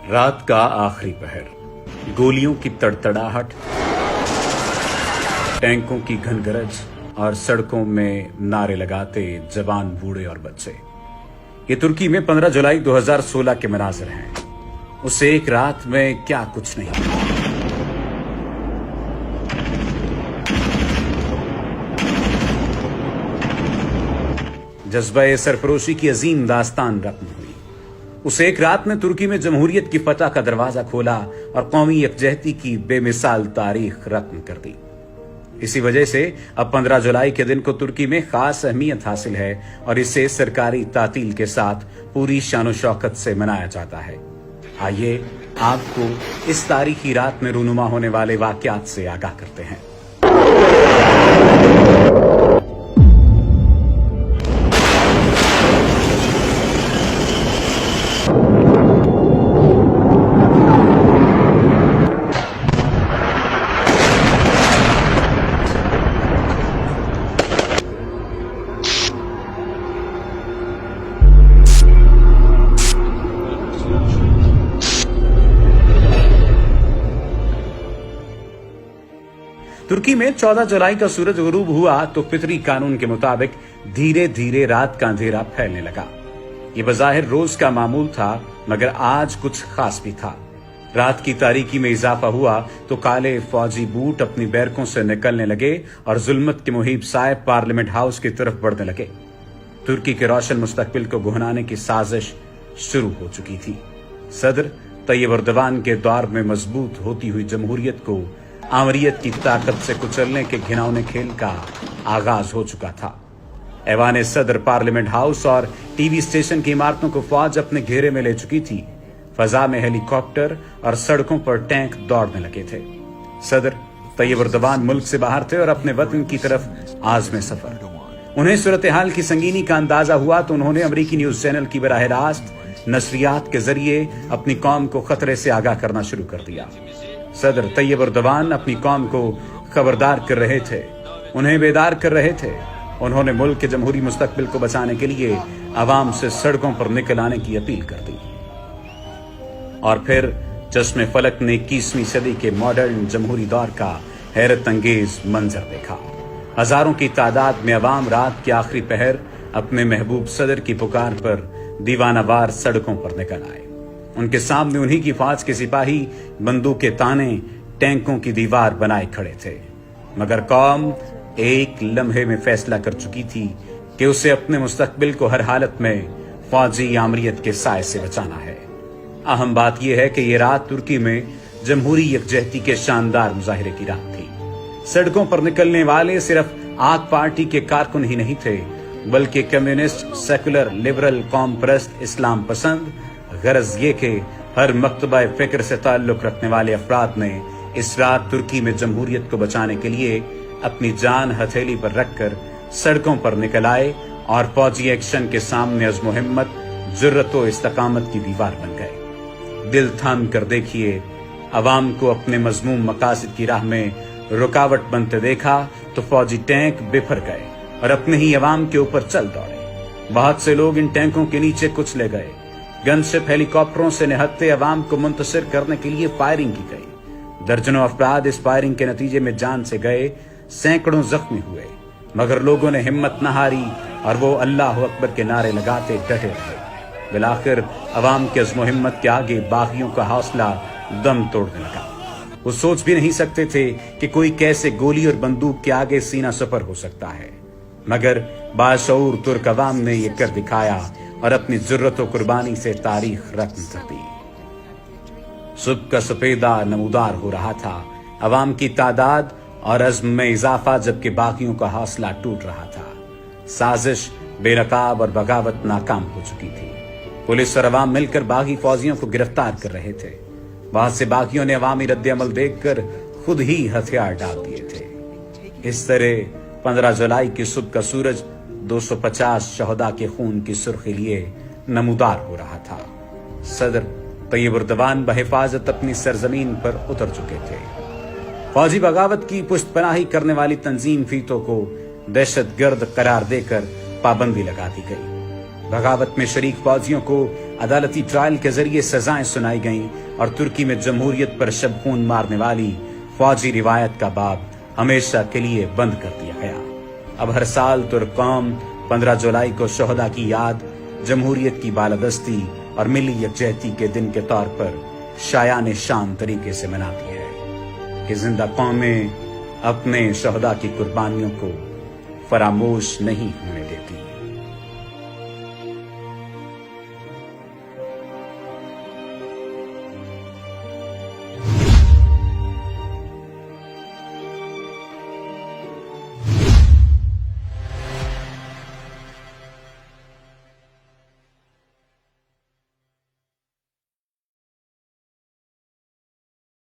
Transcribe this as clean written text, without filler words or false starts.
रात का आखिरी पहर, गोलियों की तड़तड़ाहट, टैंकों की घनगरज और सड़कों में नारे लगाते जवान बूढ़े और बच्चे। ये तुर्की में 15 जुलाई 2016 के मनाजिर हैं। उस एक रात में क्या कुछ नहीं। जज्बा सरफरोशी की अजीम दास्तान रकम हुई। उस एक रात ने तुर्की में जमहूरियत की फतह का दरवाजा खोला और कौमी यकजहती की बेमिसाल तारीख रकम कर दी। इसी वजह से अब 15 जुलाई के दिन को तुर्की में खास अहमियत हासिल है और इसे सरकारी तातील के साथ पूरी शानो शौकत से मनाया जाता है। आइए आपको इस तारीखी रात में रूनुमा होने वाले वाकयात से आगाह करते हैं। तुर्की में 14 जुलाई का सूरज गुरूब हुआ तो फितरी कानून के मुताबिक धीरे धीरे रात का अंधेरा फैलने लगा। ये बज़ाहिर रोज का मामूल था, मगर आज कुछ खास भी था। रात की तारीकी में इजाफा हुआ तो काले फौजी बूट अपनी बैरकों से निकलने लगे और जुल्मत के मुहिब साहिब पार्लियामेंट हाउस की तरफ बढ़ने लगे। तुर्की के रोशन मुस्तकबिल को गुहनाने की साजिश शुरू हो चुकी थी। सदर तैयब एर्दोगान के दौर में मजबूत होती हुई जमहूरियत को आमरीयत की ताकत से कुचलने के घिनौने खेल का आगाज हो चुका था। ऐवान सदर, पार्लियामेंट हाउस और टीवी स्टेशन की इमारतों को फौज अपने घेरे में ले चुकी थी। फजा में हेलीकॉप्टर और सड़कों पर टैंक दौड़ने लगे थे। सदर तैयब एर्दोगान मुल्क से बाहर थे और अपने वतन की तरफ आज़्म सफर। उन्हें सूरत हाल की संगीनी का अंदाजा हुआ तो उन्होंने अमरीकी न्यूज चैनल की बराह रास्त नशरियात के जरिए अपनी कौम को खतरे से आगाह करना शुरू कर दिया। सदर तैयब एर्दोगान अपनी कौम को खबरदार कर रहे थे, उन्हें बेदार कर रहे थे। उन्होंने मुल्क के जमहूरी मुस्तकबिल को बचाने के लिए अवाम से सड़कों पर निकल आने की अपील कर दी। और फिर चश्मे फलक ने 21वीं सदी के मॉडर्न जमहूरी दौर का हैरत अंगेज मंजर देखा। हजारों की तादाद में अवाम रात के आखिरी पहर अपने महबूब सदर की पुकार पर दीवानावार सड़कों पर निकल आए। उनके सामने उन्हीं की फौज के सिपाही बंदूक के ताने टैंकों की दीवार बनाए खड़े थे। मगर कौम एक लम्हे में फैसला कर चुकी थी कि उसे अपने मुस्तकबिल को हर हालत में फौजी आमरीयत के साए से बचाना है। अहम बात यह है कि यह रात तुर्की में जमहूरी यकजहती के शानदार मुजाहिरे की रात थी। सड़कों पर निकलने वाले सिर्फ आक पार्टी के कारकुन ही नहीं थे, बल्कि कम्युनिस्ट, सेकुलर, लिबरल, कौम परस्त, इस्लाम पसंद, गरज ये कि हर मकतबा फिक्र से ताल्लुक रखने वाले अफराद ने इस रात तुर्की में जमहूरियत को बचाने के लिए अपनी जान हथेली पर रखकर सड़कों पर निकल आए और फौजी एक्शन के सामने अज़्म व हिम्मत, जुर्रत व इस्तकामत की दीवार बन गए। दिल थाम कर देखिए, अवाम को अपने मजमूम मकासद की राह में रुकावट बनते देखा तो फौजी टैंक बिफर गए और अपने ही अवाम के ऊपर चल दौड़े। बहुत से लोग इन टैंकों के नीचे कुचले गए। गनशिप हेलीकॉप्टरों से निहत्ते अवाम को मुंतशिर करने के लिए फायरिंग की गई। दर्जनों अफराद इस फायरिंग के नतीजे में जान से गए, सैकड़ों जख्मी हुए, मगर लोगों ने हिम्मत न हारी और वो अल्लाह अकबर के नारे लगाते डटे रहे। बिलाखिर अवाम के अज़्म व हिम्मत के आगे बागियों का हौसला दम तोड़ने लगा। वो सोच भी नहीं सकते थे कि कोई कैसे गोली और बंदूक के आगे सीना सफर हो सकता है, मगर बाशऊर तुर्क अवाम ने ये कर दिखाया और अपनी जुर्रत व कुर्बानी से तारीख रकम कर दी। सुबह का सफेदा नमूदार हो रहा था, अवाम की तादाद और अज़्म में इजाफा, जबकि बाकियों का हौसला टूट रहा था। साजिश बेनकाब और बगावत नाकाम हो चुकी थी। पुलिस और अवाम मिलकर बागी फौजियों को गिरफ्तार कर रहे थे। बहुत से बागियों ने अवामी रद्द अमल देखकर खुद ही हथियार डाल दिए थे। इस तरह 15 जुलाई की सुबह का सूरज 250 शहदा के खून की सुर्खी लिए नमूदार हो रहा था। सदर तैयब एर्दोगान बहिफाजत अपनी सरजमीन पर उतर चुके थे। फौजी बगावत की पुष्टपनाही करने वाली तंजीम फीतों को दहशतगर्द करार देकर पाबंदी लगा दी गई। बगावत में शरीक फौजियों को अदालती ट्रायल के जरिए सजाएं सुनाई गईं और तुर्की में जमहूरियत पर शब खून मारने वाली फौजी रिवायत का बाब हमेशा के लिए बंद कर दिया गया। अब हर साल तुर्क कौम 15 जुलाई को शोहदा की याद, जमहूरियत की बालादस्ती और मिली यकजहती के दिन के तौर पर शायान शान तरीके से मनाती है कि जिंदा कौमें अपने शोहदा की कुर्बानियों को फरामोश नहीं होने देती।